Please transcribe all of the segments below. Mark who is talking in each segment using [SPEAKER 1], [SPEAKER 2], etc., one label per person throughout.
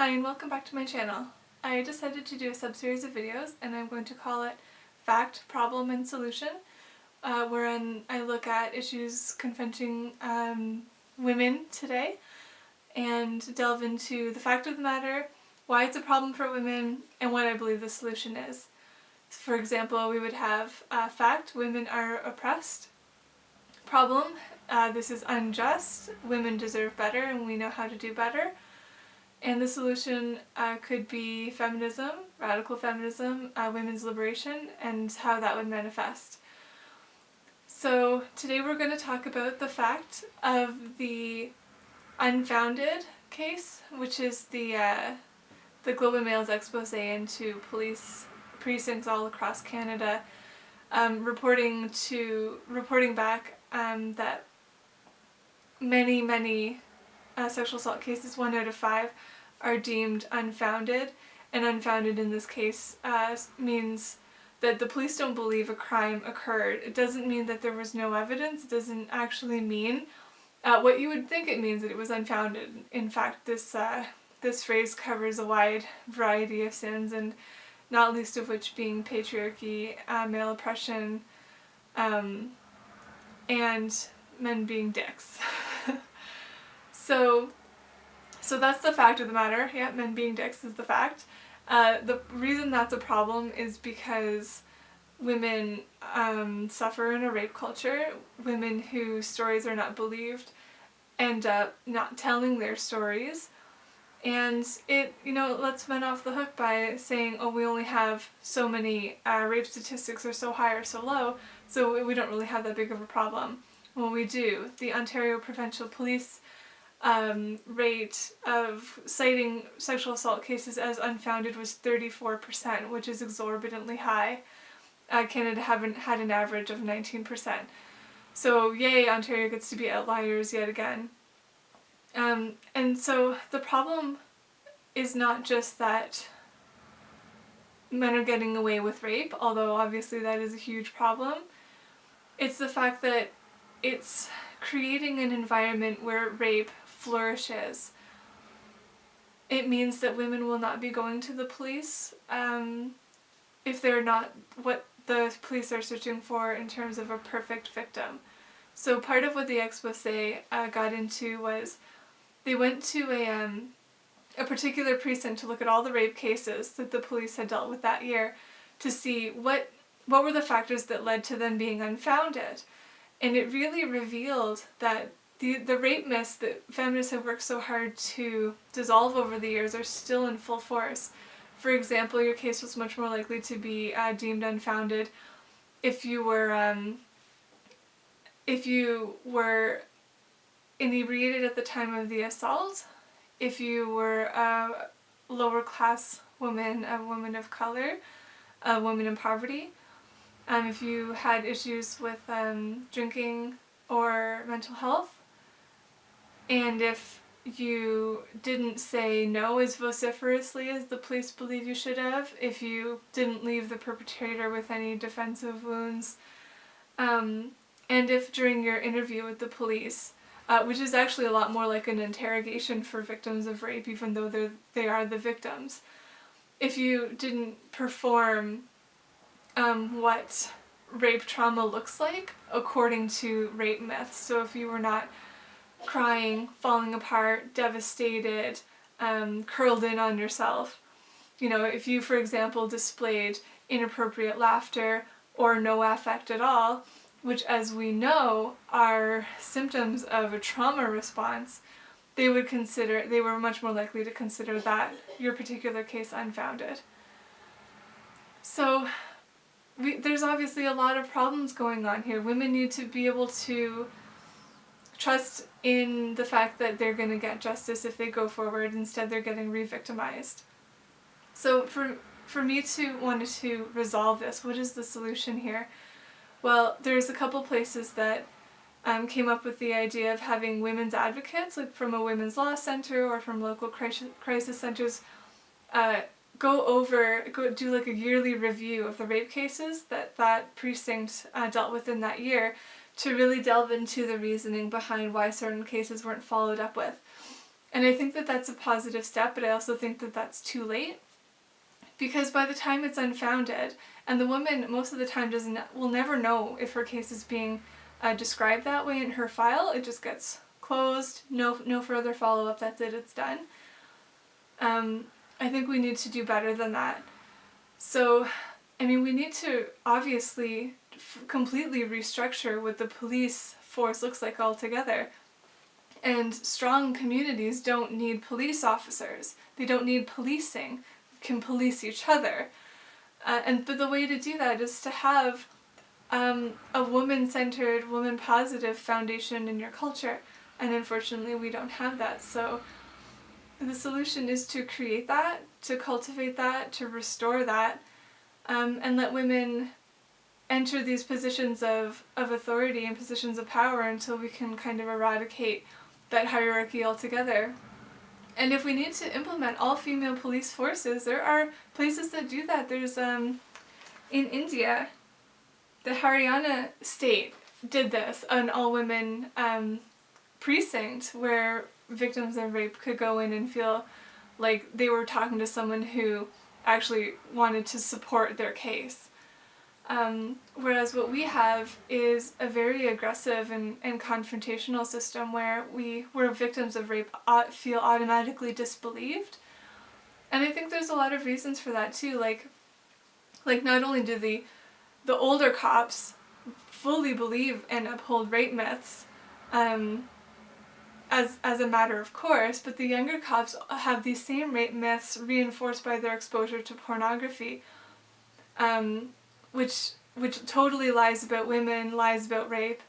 [SPEAKER 1] Hi and welcome back to my channel. I decided to do a sub-series of videos and I'm going to call it Fact, Problem, and Solution, wherein I look at issues confronting women today and delve into the fact of the matter, why it's a problem for women, and what I believe the solution is. For example, we would have fact, women are oppressed. Problem, this is unjust, women deserve better and we know how to do better. And the solution could be feminism, radical feminism, women's liberation, and how that would manifest. So today we're going to talk about the fact of the Unfounded case, which is the Globe and Mail's expose into police precincts all across Canada, reporting back that many sexual assault cases, 1 out of 5, are deemed unfounded, and unfounded in this case means that the police don't believe a crime occurred. It doesn't mean that there was no evidence. It doesn't actually mean what you would think it means, that it was unfounded. In fact, this phrase covers a wide variety of sins, and not least of which being patriarchy, male oppression, and men being dicks. So that's the fact of the matter. Yeah, men being dicks is the fact. The reason that's a problem is because women suffer in a rape culture. Women whose stories are not believed end up not telling their stories. And it, lets men off the hook by saying, oh, we only have so many, rape statistics are so high or so low, so we don't really have that big of a problem. Well, we do. The Ontario Provincial Police rate of citing sexual assault cases as unfounded was 34%, which is exorbitantly high. Canada haven't had an average of 19%. So yay, Ontario gets to be outliers yet again. And so the problem is not just that men are getting away with rape, although obviously that is a huge problem. It's the fact that it's creating an environment where rape flourishes. It means that women will not be going to the police if they're not what the police are searching for in terms of a perfect victim. So part of what the expose got into was they went to a particular precinct to look at all the rape cases that the police had dealt with that year to see what were the factors that led to them being unfounded. And it really revealed that the rape myths that feminists have worked so hard to dissolve over the years are still in full force. For example, your case was much more likely to be deemed unfounded if you were inebriated at the time of the assault, if you were a lower class woman, a woman of color, a woman in poverty, if you had issues with drinking or mental health, and if you didn't say no as vociferously as the police believe you should have, if you didn't leave the perpetrator with any defensive wounds, and if during your interview with the police, which is actually a lot more like an interrogation for victims of rape, even though they are the victims, if you didn't perform what rape trauma looks like according to rape myths. So if you were not crying, falling apart, devastated, curled in on yourself, if you, for example, displayed inappropriate laughter or no affect at all, which as we know are symptoms of a trauma response, they were much more likely to consider that your particular case unfounded. So there's obviously a lot of problems going on here. Women need to be able to trust in the fact that they're going to get justice if they go forward. Instead, they're getting re-victimized. So for me to want to resolve this, what is the solution here? Well, there's a couple places that came up with the idea of having women's advocates, like from a women's law center or from local crisis centers, go do like a yearly review of the rape cases that precinct dealt with in that year, to really delve into the reasoning behind why certain cases weren't followed up with. And I think that that's a positive step, but I also think that that's too late. Because by the time it's unfounded, and the woman most of the time will never know if her case is being described that way in her file. It just gets closed, no further follow-up, that's it, it's done. I think we need to do better than that. So, I mean, we need to obviously completely restructure what the police force looks like altogether. And strong communities don't need police officers. They don't need policing. Can police each other. But the way to do that is to have a woman-centered, woman-positive foundation in your culture. And unfortunately we don't have that. So the solution is to create that, to cultivate that, to restore that, and let women enter these positions of authority and positions of power until we can kind of eradicate that hierarchy altogether. And if we need to implement all-female police forces, there are places that do that. There's, in India, the Haryana state did this, an all-women precinct where victims of rape could go in and feel like they were talking to someone who actually wanted to support their case. Whereas what we have is a very aggressive and confrontational system where victims of rape feel automatically disbelieved. And I think there's a lot of reasons for that too. Like not only do the older cops fully believe and uphold rape myths as a matter of course, but the younger cops have these same rape myths reinforced by their exposure to pornography, which totally lies about women, lies about rape,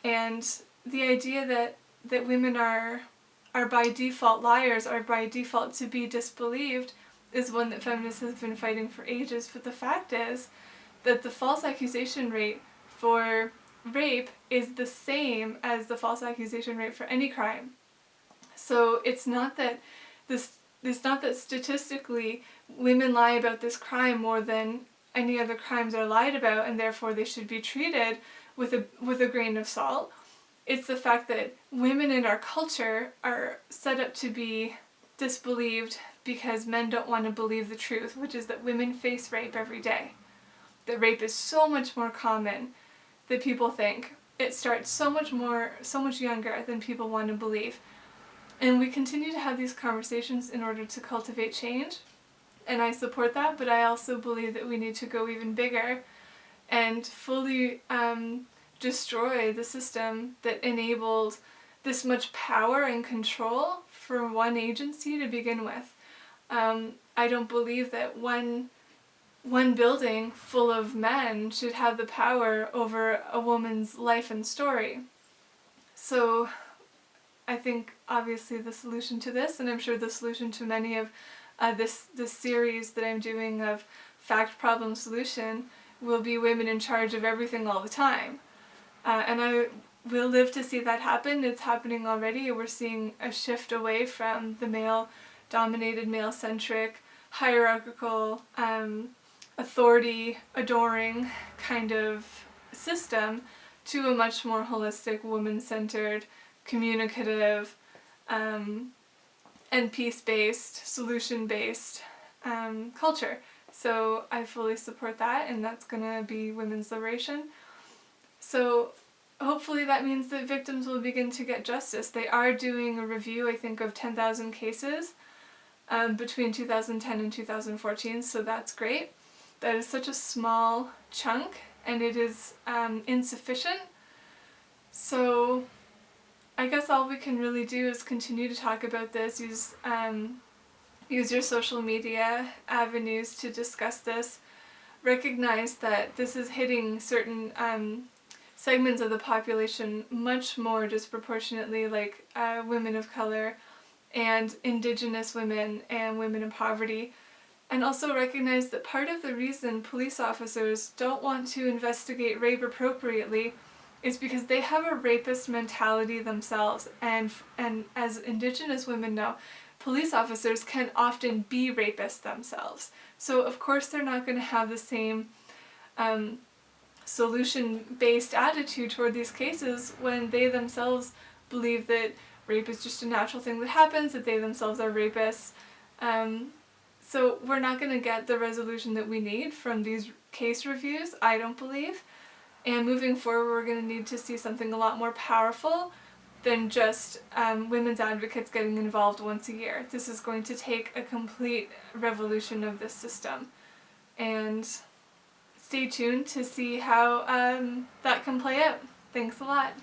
[SPEAKER 1] and the idea that women are by default liars, are by default to be disbelieved, is one that feminists have been fighting for ages. But the fact is that the false accusation rate for rape is the same as the false accusation rate for any crime. So it's not that statistically women lie about this crime more than any other crimes are lied about, and therefore they should be treated with a grain of salt. It's the fact that women in our culture are set up to be disbelieved because men don't want to believe the truth, which is that women face rape every day. That rape is so much more common than people think. It starts so much younger than people want to believe. And we continue to have these conversations in order to cultivate change. And I support that, but I also believe that we need to go even bigger and fully destroy the system that enabled this much power and control for one agency to begin with. I don't believe that one building full of men should have the power over a woman's life and story. So I think obviously the solution to this, and I'm sure the solution to many of this series that I'm doing of fact, problem, solution, will be women in charge of everything all the time. And I will live to see that happen. It's happening already. We're seeing a shift away from the male-dominated, male-centric, hierarchical, authority-adoring kind of system to a much more holistic, woman-centered, communicative, and peace-based, solution-based culture. So I fully support that, and that's going to be women's liberation. So hopefully that means that victims will begin to get justice. They are doing a review, I think, of 10,000 cases between 2010 and 2014, so that's great. That is such a small chunk, and it is insufficient. So I guess all we can really do is continue to talk about this, use your social media avenues to discuss this, recognize that this is hitting certain segments of the population much more disproportionately, like women of color and Indigenous women and women in poverty, and also recognize that part of the reason police officers don't want to investigate rape appropriately is because they have a rapist mentality themselves, and as Indigenous women know, police officers can often be rapists themselves. So of course they're not going to have the same solution-based attitude toward these cases when they themselves believe that rape is just a natural thing that happens, that they themselves are rapists. So we're not going to get the resolution that we need from these case reviews, I don't believe. And moving forward, we're going to need to see something a lot more powerful than just women's advocates getting involved once a year. This is going to take a complete revolution of this system. And stay tuned to see how that can play out. Thanks a lot.